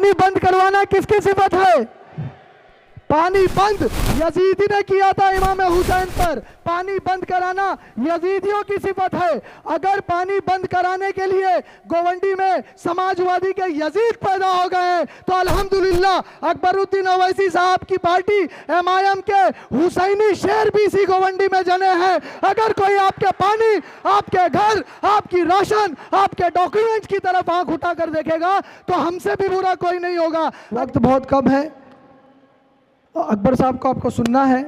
पानी बंद करवाना किसकी सिफत है? पानी बंद यजीदी ने किया था इमाम हुसैन पर, पानी बंद कराना यजीदियों की सिफत है। अगर पानी बंद कराने के लिए गोवंडी में समाजवादी के यजीद पैदा हो गए तो अल्हम्दुलिल्लाह अकबरुद्दीन ओवैसी साहब की पार्टी एमआईएम के हुसैनी शेर भी इसी गोवंडी में जने हैं। अगर कोई आपके पानी, आपके घर, आपकी राशन, आपके डॉक्यूमेंट्स की तरफ आंख उठाकर देखेगा तो हमसे भी बुरा कोई नहीं होगा। वक्त बहुत कम है, अकबर साहब को आपको सुनना है,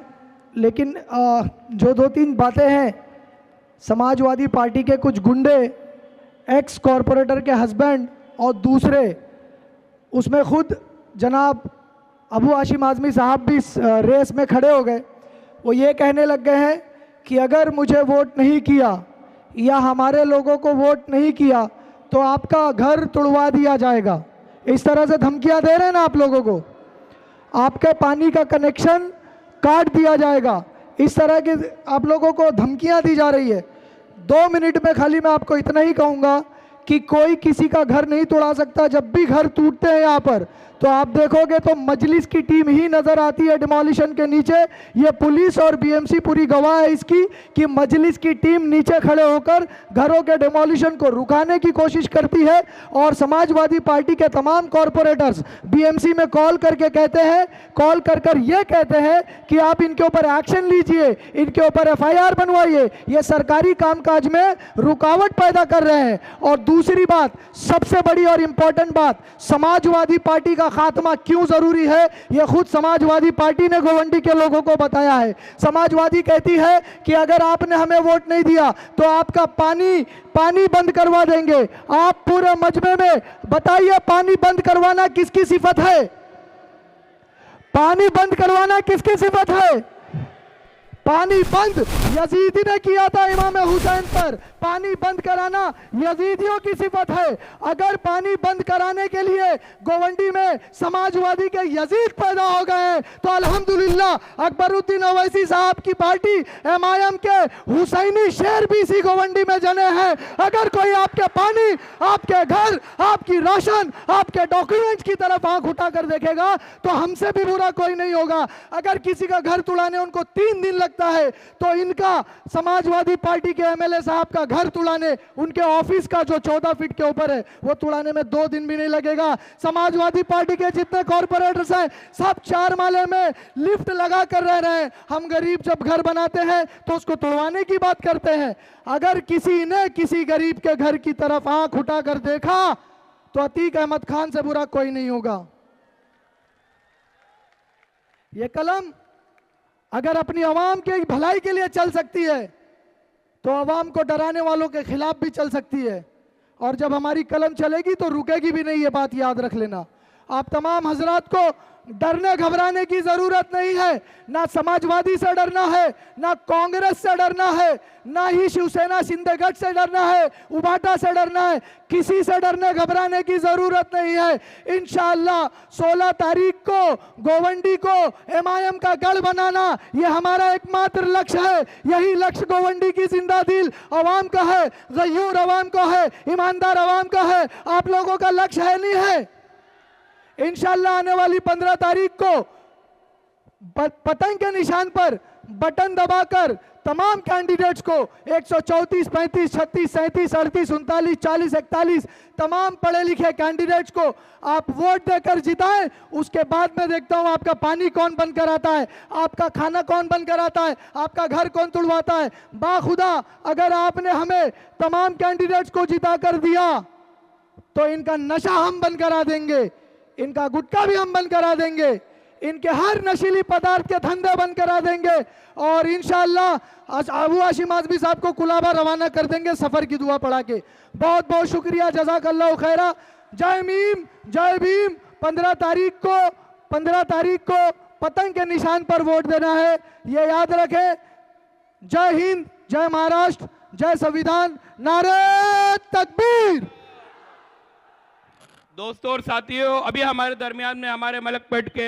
लेकिन जो दो तीन बातें हैं, समाजवादी पार्टी के कुछ गुंडे, एक्स कॉरपोरेटर के हस्बैंड और दूसरे, उसमें खुद जनाब अबू हाशिम आज़मी साहब भी रेस में खड़े हो गए। वो ये कहने लग गए हैं कि अगर मुझे वोट नहीं किया या हमारे लोगों को वोट नहीं किया तो आपका घर तुड़वा दिया जाएगा। इस तरह से धमकियां दे रहे हैं ना आप लोगों को, आपके पानी का कनेक्शन काट दिया जाएगा, इस तरह की आप लोगों को धमकियां दी जा रही है। 2 मिनट में खाली मैं आपको इतना ही कहूँगा कि कोई किसी का घर नहीं तोड़ा सकता। जब भी घर टूटते हैं यहाँ पर तो आप देखोगे तो मजलिस की टीम ही नज़र आती है डिमोलिशन के नीचे। ये पुलिस और बीएमसी पूरी गवाह है इसकी कि मजलिस की टीम नीचे खड़े होकर घरों के डिमोलिशन को रुकाने की कोशिश करती है। और समाजवादी पार्टी के तमाम कॉरपोरेटर्स बीएमसी में कॉल करके कहते हैं, कॉल कर ये कहते हैं कि आप इनके ऊपर एक्शन लीजिए, इनके ऊपर एफआईआर बनवाइए, ये सरकारी कामकाज में रुकावट पैदा कर रहे हैं। और दूसरी बात, सबसे बड़ी और इंपॉर्टेंट बात, समाजवादी पार्टी का खात्मा क्यों जरूरी है, यह खुद समाजवादी पार्टी ने गोवंडी के लोगों को बताया है। समाजवादी कहती है कि अगर आपने हमें वोट नहीं दिया तो आपका पानी बंद करवा देंगे। आप पूरे मजमे में बताइए, पानी बंद करवाना किसकी सिफत है? पानी बंद करवाना किसकी सिफत है? पानी बंद यजीदी ने किया था इमाम हुसैन पर, पानी बंद कराना यजीदियों की सिफत है। अगर पानी बंद कराने के लिए गोवंडी में समाजवादी के यजीद पैदा हो गए तो अल्हम्दुलिल्लाह अकबरुद्दीन ओवैसी साहब की पार्टी एमआईएम के हुसैनी शेर भी इसी गोवंडी में जने हैं। अगर कोई आपके पानी, आपके घर, आपकी राशन, आपके डॉक्यूमेंट्स की तरफ आंख उठाकर देखेगा तो हमसे भी बुरा कोई नहीं होगा। अगर किसी का घर तुड़ाने उनको 3 दिन लगता है तो इनका समाजवादी पार्टी के एमएलए साहब का घर तुड़ाने, उनके ऑफिस का जो 14 फीट के ऊपर है वो तुड़ाने में 2 दिन भी नहीं लगेगा। समाजवादी पार्टी के जितने कॉरपोरेटर्स हैं सब 4 माले में लिफ्ट लगा कर रह रहे हैं। हम गरीब जब घर बनाते हैं तो उसको तुड़वाने की बात करते हैं। अगर किसी ने किसी गरीब के घर की तरफ आंख उठाकर देखा तो अतीक अहमद खान से बुरा कोई नहीं होगा। ये कलम अगर अपनी आवाम के भलाई के लिए चल सकती है तो आवाम को डराने वालों के खिलाफ भी चल सकती है। और जब हमारी कलम चलेगी तो रुकेगी भी नहीं, ये बात याद रख लेना। आप तमाम हजरात को डरने घबराने की जरूरत नहीं है। ना समाजवादी से डरना है, ना कांग्रेस से डरना है, ना ही शिवसेना शिंदे गठ से डरना है, उबाटा से डरना है। किसी से डरने घबराने की जरूरत नहीं है। इंशाअल्लाह 16 तारीख को गोवंडी को एमआईएम का गढ़ बनाना यह हमारा एकमात्र लक्ष्य है। यही लक्ष्य गोवंडी की जिंदा दिल आवाम का है, गयूर आवाम का है, ईमानदार आवाम का है। आप लोगों का लक्ष्य है नहीं है? इंशाअल्लाह आने वाली 15 तारीख को पतंग के निशान पर बटन दबाकर तमाम कैंडिडेट्स को 134, 35, 36, 37, 38, 39, 40, 41 तमाम पढ़े लिखे कैंडिडेट्स को आप वोट देकर जिताएं। उसके बाद में देखता हूं आपका पानी कौन बंद कराता है, आपका खाना कौन बंद कराता है, आपका घर कौन तुड़वाता है। बाखुदा अगर आपने हमें तमाम कैंडिडेट्स को जिता कर दिया तो इनका नशा हम बंद करा देंगे, इनका गुटखा भी हम बंद करा देंगे, इनके हर नशीली पदार्थ के धंधे बंद करा देंगे और इंशाअल्लाह अबू हाशिम आज़मी साहब को कुलाबा रवाना कर देंगे सफर की दुआ पढ़ा के। बहुत बहुत शुक्रिया, जज़ाकल्लाहु खैरा। जय मीम, जय भीम। 15 तारीख को पतंग के निशान पर वोट देना है, ये याद रखें। जय हिंद, जय महाराष्ट्र, जय संविधान, नारे तकबीर। दोस्तों और साथियों, अभी हमारे दरमियान में हमारे मलकपेट के